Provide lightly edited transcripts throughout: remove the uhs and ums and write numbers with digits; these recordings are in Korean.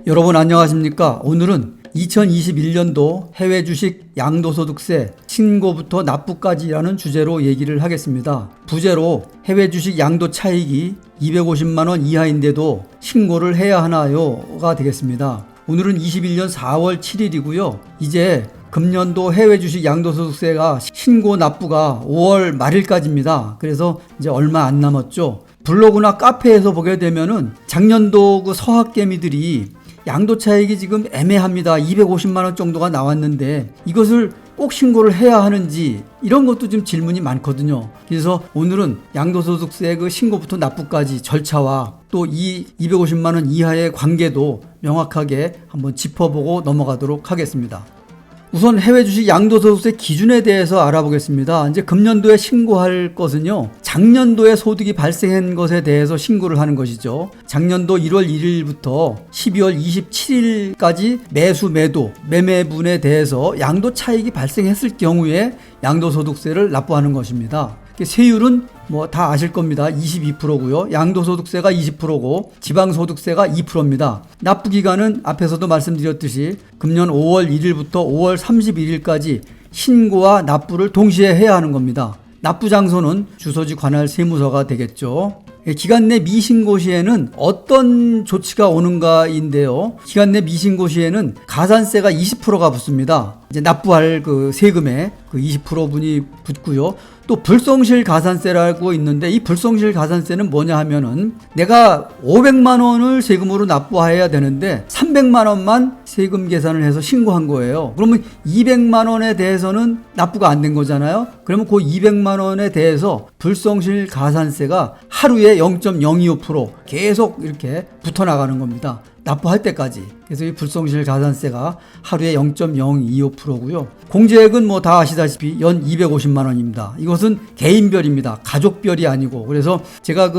여러분 안녕하십니까? 오늘은 2021년도 해외 주식 양도소득세 신고부터 납부까지라는 주제로 얘기를 하겠습니다. 부제로 해외 주식 양도 차익이 250만원 이하인데도 신고를 해야 하나요가 되겠습니다. 오늘은 21년 4월 7일이고요. 이제 금년도 해외 주식 양도소득세가 신고 납부가 5월 말일까지입니다. 그래서 이제 얼마 안 남았죠. 블로그나 카페에서 보게 되면은 작년도 그 서학개미들이 양도 차익이 지금 애매합니다. 250만원 정도가 나왔는데 이것을 꼭 신고를 해야 하는지 이런 것도 좀 질문이 많거든요. 그래서 오늘은 양도소득세 그 신고부터 납부까지 절차와 또 이 250만원 이하의 관계도 명확하게 한번 짚어보고 넘어가도록 하겠습니다. 우선 해외 주식 양도소득세 기준에 대해서 알아보겠습니다. 이제 금년도에 신고할 것은요, 작년도에 소득이 발생한 것에 대해서 신고를 하는 것이죠. 작년도 1월 1일부터 12월 27일까지 매수, 매도, 매매분에 대해서 양도 차익이 발생했을 경우에 양도소득세를 납부하는 것입니다. 세율은 뭐 다 아실 겁니다. 22%고요. 양도소득세가 20%고 지방소득세가 2%입니다. 납부기간은 앞에서도 말씀드렸듯이 금년 5월 1일부터 5월 31일까지 신고와 납부를 동시에 해야 하는 겁니다. 납부 장소는 주소지 관할 세무서가 되겠죠. 기간 내 미신고 시에는 어떤 조치가 오는가인데요. 기간 내 미신고 시에는 가산세가 20%가 붙습니다. 이제 납부할 그 세금에 그 20%분이 붙고요. 또 불성실 가산세라고 있는데 이 불성실 가산세는 뭐냐 하면은 내가 500만 원을 세금으로 납부해야 되는데 300만 원만 세금 계산을 해서 신고한 거예요. 그러면 200만 원에 대해서는 납부가 안 된 거잖아요. 그러면 그 200만 원에 대해서 불성실 가산세가 하루에 0.025% 계속 이렇게 붙어 나가는 겁니다. 납부할 때까지. 그래서 이 불성실 가산세가 하루에 0.025%고요. 공제액은 뭐 다 아시다시피 연 250만 원입니다. 이것은 개인별입니다. 가족별이 아니고. 그래서 제가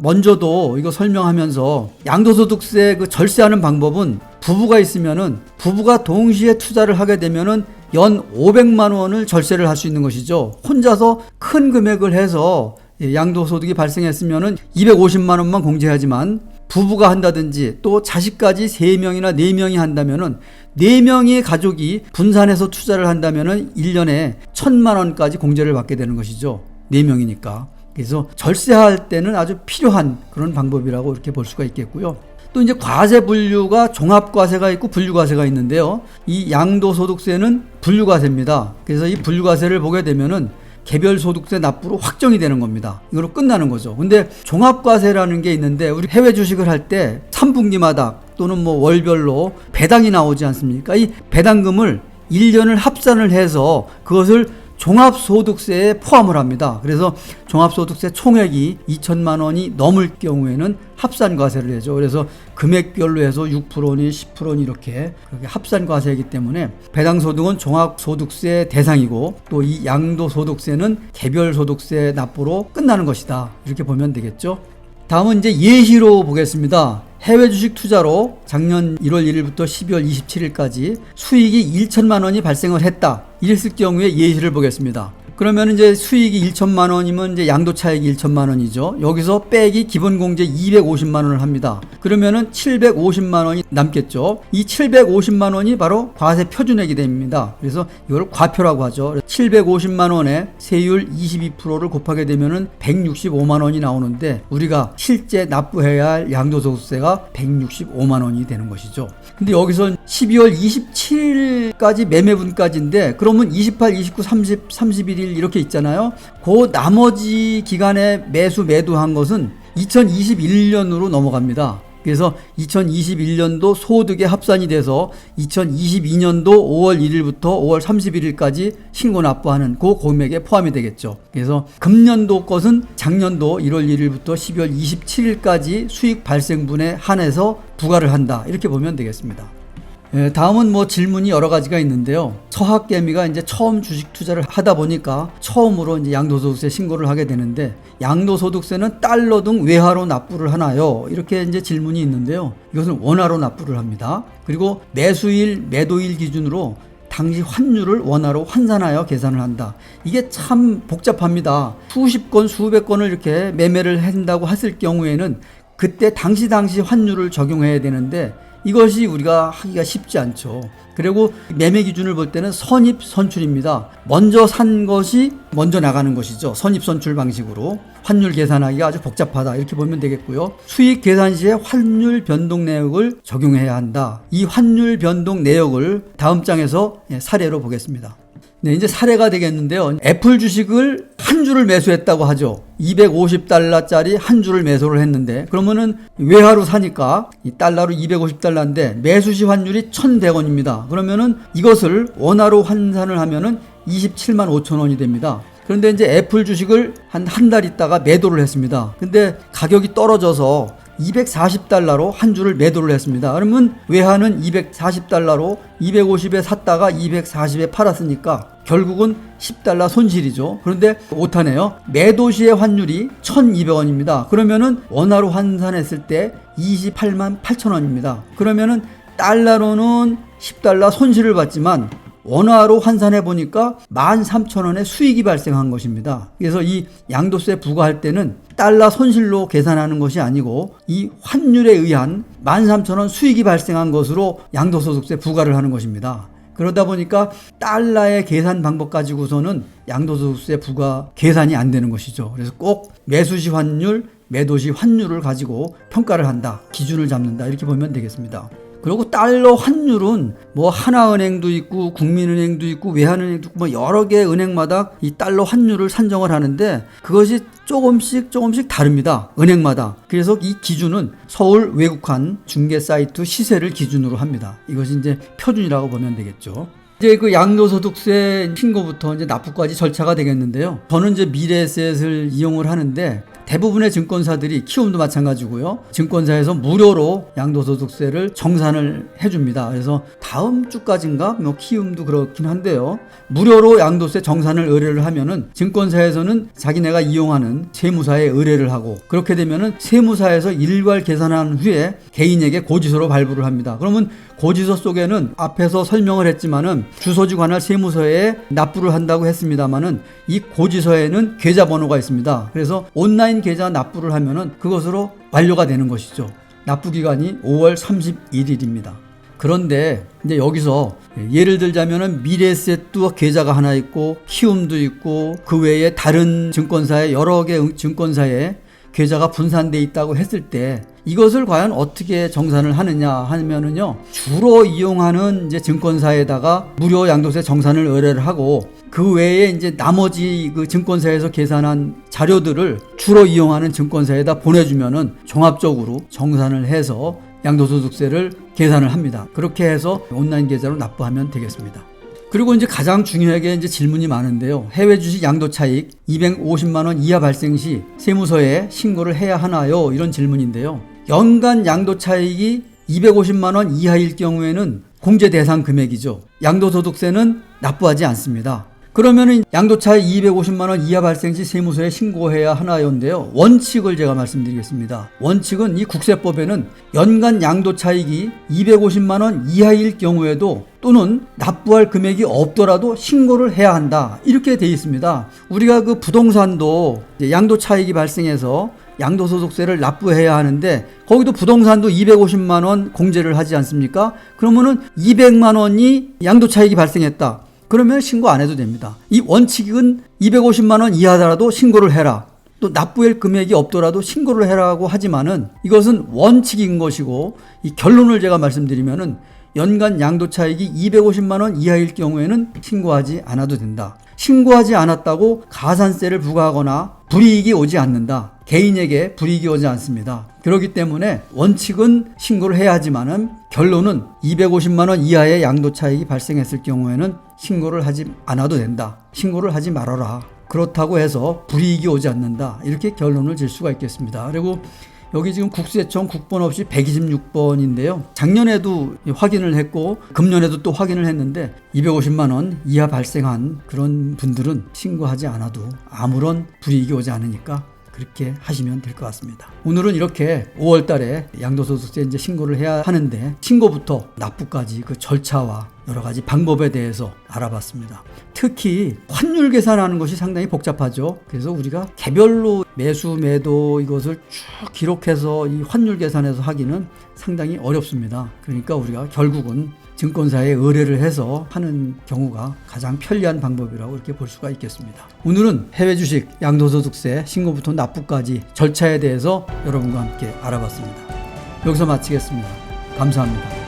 먼저도 이거 설명하면서 양도소득세 절세하는 방법은 부부가 있으면은 부부가 동시에 투자를 하게 되면은 연 500만 원을 절세를 할 수 있는 것이죠. 혼자서 큰 금액을 해서 양도소득이 발생했으면은 250만 원만 공제하지만 부부가 한다든지 또 자식까지 3명이나 4명이 한다면은 4명의 가족이 분산해서 투자를 한다면은 1년에 1,000만 원까지 공제를 받게 되는 것이죠. 4명이니까. 그래서 절세할 때는 아주 필요한 그런 방법이라고 이렇게 볼 수가 있겠고요. 또 이제 과세 분류가 종합과세가 있고 분류과세가 있는데요. 이 양도소득세는 분류과세입니다. 그래서 이 분류과세를 보게 되면은 개별 소득세 납부로 확정이 되는 겁니다. 이걸로 끝나는 거죠. 근데 종합과세라는 게 있는데 우리 해외 주식을 할 때 3분기마다 또는 뭐 월별로 배당이 나오지 않습니까? 이 배당금을 1년을 합산을 해서 그것을 종합소득세에 포함을 합니다. 그래서 종합소득세 총액이 2천만 원이 넘을 경우에는 합산과세를 해죠. 그래서 금액별로 해서 6%니 10%니 이렇게 합산과세이기 때문에 배당소득은 종합소득세 대상이고 또 이 양도소득세는 개별소득세 납부로 끝나는 것이다. 이렇게 보면 되겠죠. 다음은 이제 예시로 보겠습니다. 해외 주식 투자로 작년 1월 1일부터 12월 27일까지 수익이 1천만 원이 발생을 했다. 이랬을 경우에 예시를 보겠습니다. 그러면 이제 수익이 1천만 원이면 이제 양도 차익이 1천만 원이죠. 여기서 빼기 기본 공제 250만 원을 합니다. 그러면은 750만 원이 남겠죠. 이 750만 원이 바로 과세 표준액이 됩니다. 그래서 이걸 과표라고 하죠. 750만 원에 세율 22%를 곱하게 되면은 165만 원이 나오는데 우리가 실제 납부해야 할 양도소득세가 165만 원이 되는 것이죠. 근데 여기서 12월 27일까지 매매분까지인데 그러면 28, 29, 30, 31일 이렇게 있잖아요. 그 나머지 기간에 매도한 것은 2021년으로 넘어갑니다. 그래서 2021년도 소득에 합산이 돼서 2022년도 5월 1일부터 5월 31일까지 신고 납부하는 그 금액에 포함이 되겠죠. 그래서 금년도 것은 작년도 1월 1일부터 12월 27일까지 수익 발생분에 한해서 부과를 한다. 이렇게 보면 되겠습니다. 다음은 뭐 질문이 여러 가지가 있는데요. 서학개미가 이제 처음 주식 투자를 하다 보니까 처음으로 이제 양도소득세 신고를 하게 되는데 양도소득세는 달러 등 외화로 납부를 하나요? 이렇게 이제 질문이 있는데요. 이것은 원화로 납부를 합니다. 그리고 매수일, 매도일 기준으로 당시 환율을 원화로 환산하여 계산을 한다. 이게 참 복잡합니다. 수십 건, 수백 건을 이렇게 매매를 한다고 했을 경우에는 그때 당시 환율을 적용해야 되는데 이것이 우리가 하기가 쉽지 않죠. 그리고 매매 기준을 볼 때는 선입 선출입니다. 먼저 산 것이 먼저 나가는 것이죠. 선입 선출 방식으로 환율 계산하기가 아주 복잡하다 이렇게 보면 되겠고요. 수익 계산 시에 환율 변동 내역을 적용해야 한다. 이 환율 변동 내역을 다음 장에서 사례로 보겠습니다. 네, 이제 사례가 되겠는데요. 애플 주식을 한 주를 매수했다고 하죠. 250달러짜리 한 주를 매수를 했는데, 그러면은 외화로 사니까 이 달러로 250달러인데 매수시 환율이 1,100원입니다. 그러면은 이것을 원화로 환산을 하면은 27만 5천 원이 됩니다. 그런데 이제 애플 주식을 한 달 있다가 매도를 했습니다. 근데 가격이 떨어져서 240달러로 한 주를 매도를 했습니다. 그러면 외화는 240달러로 250에 샀다가 240에 팔았으니까 결국은 10달러 손실이죠. 그런데 오타네요. 매도 시의 환율이 1,200원입니다. 그러면은 원화로 환산했을 때 28만 8천 원입니다. 그러면은 달러로는 10달러 손실을 봤지만 원화로 환산해 보니까 13,000원의 수익이 발생한 것입니다. 그래서 이 양도세 부과할 때는 달러 손실로 계산하는 것이 아니고 이 환율에 의한 13,000원 수익이 발생한 것으로 양도소득세 부과를 하는 것입니다. 그러다 보니까 달러의 계산 방법 가지고서는 양도소득세 부과 계산이 안 되는 것이죠. 그래서 꼭 매수시 환율, 매도시 환율을 가지고 평가를 한다, 기준을 잡는다 이렇게 보면 되겠습니다. 그리고 달러 환율은 뭐 하나은행도 있고 국민은행도 있고 외환은행도 있고 뭐 여러 개 은행마다 이 달러 환율을 산정을 하는데 그것이 조금씩 다릅니다. 은행마다. 그래서 이 기준은 서울 외국환 중개 사이트 시세를 기준으로 합니다. 이것이 이제 표준이라고 보면 되겠죠. 이제 그 양도소득세 신고부터 이제 납부까지 절차가 되겠는데요. 저는 이제 미래에셋을 이용을 하는데 대부분의 증권사들이 키움도 마찬가지고요. 증권사에서 무료로 양도소득세를 정산을 해줍니다. 그래서 다음 주까지인가 뭐 키움도 그렇긴 한데요. 무료로 양도세 정산을 의뢰를 하면은 증권사에서는 자기네가 이용하는 세무사에 의뢰를 하고 그렇게 되면은 세무사에서 일괄 계산한 후에 개인에게 고지서로 발부를 합니다. 그러면 고지서 속에는 앞에서 설명을 했지만은 주소지 관할 세무서에 납부를 한다고 했습니다만은 이 고지서에는 계좌번호가 있습니다. 그래서 온라인 계좌 납부를 하면은 그것으로 완료가 되는 것이죠. 납부 기간이 5월 31일입니다. 그런데 이제 여기서 예를 들자면은 미래에셋도 계좌가 하나 있고 키움도 있고 그 외에 다른 증권사에 여러 개 증권사에 계좌가 분산돼 있다고 했을 때 이것을 과연 어떻게 정산을 하느냐 하면은요, 주로 이용하는 이제 증권사에다가 무료 양도세 정산을 의뢰를 하고 그 외에 이제 나머지 그 증권사에서 계산한 자료들을 주로 이용하는 증권사에다 보내주면은 종합적으로 정산을 해서 양도소득세를 계산을 합니다. 그렇게 해서 온라인 계좌로 납부하면 되겠습니다. 그리고 이제 가장 중요하게 이제 질문이 많은데요. 해외 주식 양도 차익 250만 원 이하 발생 시 세무서에 신고를 해야 하나요? 이런 질문인데요. 연간 양도 차익이 250만 원 이하일 경우에는 공제 대상 금액이죠. 양도소득세는 납부하지 않습니다. 그러면은 양도차익 250만 원 이하 발생 시 세무서에 신고해야 하나요인데요. 원칙을 제가 말씀드리겠습니다. 원칙은 이 국세법에는 연간 양도차익이 250만 원 이하일 경우에도 또는 납부할 금액이 없더라도 신고를 해야 한다. 이렇게 되어 있습니다. 우리가 그 부동산도 양도차익이 발생해서 양도소득세를 납부해야 하는데 거기도 부동산도 250만 원 공제를 하지 않습니까? 그러면은 200만 원이 양도차익이 발생했다. 그러면 신고 안 해도 됩니다. 이 원칙은 250만 원 이하더라도 신고를 해라. 또 납부할 금액이 없더라도 신고를 해라고 하지만은 이것은 원칙인 것이고 이 결론을 제가 말씀드리면은 연간 양도차익이 250만 원 이하일 경우에는 신고하지 않아도 된다. 신고하지 않았다고 가산세를 부과하거나 불이익이 오지 않는다. 개인에게 불이익이 오지 않습니다. 그렇기 때문에 원칙은 신고를 해야 하지만은 결론은 250만 원 이하의 양도차익이 발생했을 경우에는 신고를 하지 않아도 된다. 신고를 하지 말아라. 그렇다고 해서 불이익이 오지 않는다. 이렇게 결론을 질 수가 있겠습니다. 그리고 여기 지금 국세청 국번 없이 126번인데요. 작년에도 확인을 했고 금년에도 또 확인을 했는데 250만 원 이하 발생한 그런 분들은 신고하지 않아도 아무런 불이익이 오지 않으니까 그렇게 하시면 될 것 같습니다. 오늘은 이렇게 5월 달에 양도소득세 이제 신고를 해야 하는데 신고부터 납부까지 그 절차와 여러 가지 방법에 대해서 알아봤습니다. 특히 환율 계산하는 것이 상당히 복잡하죠. 그래서 우리가 개별로 매수 매도 이것을 쭉 기록해서 이 환율 계산해서 하기는 상당히 어렵습니다. 그러니까 우리가 결국은 증권사에 의뢰를 해서 하는 경우가 가장 편리한 방법이라고 이렇게 볼 수가 있겠습니다. 오늘은 해외 주식 양도소득세 신고부터 납부까지 절차에 대해서 여러분과 함께 알아봤습니다. 여기서 마치겠습니다. 감사합니다.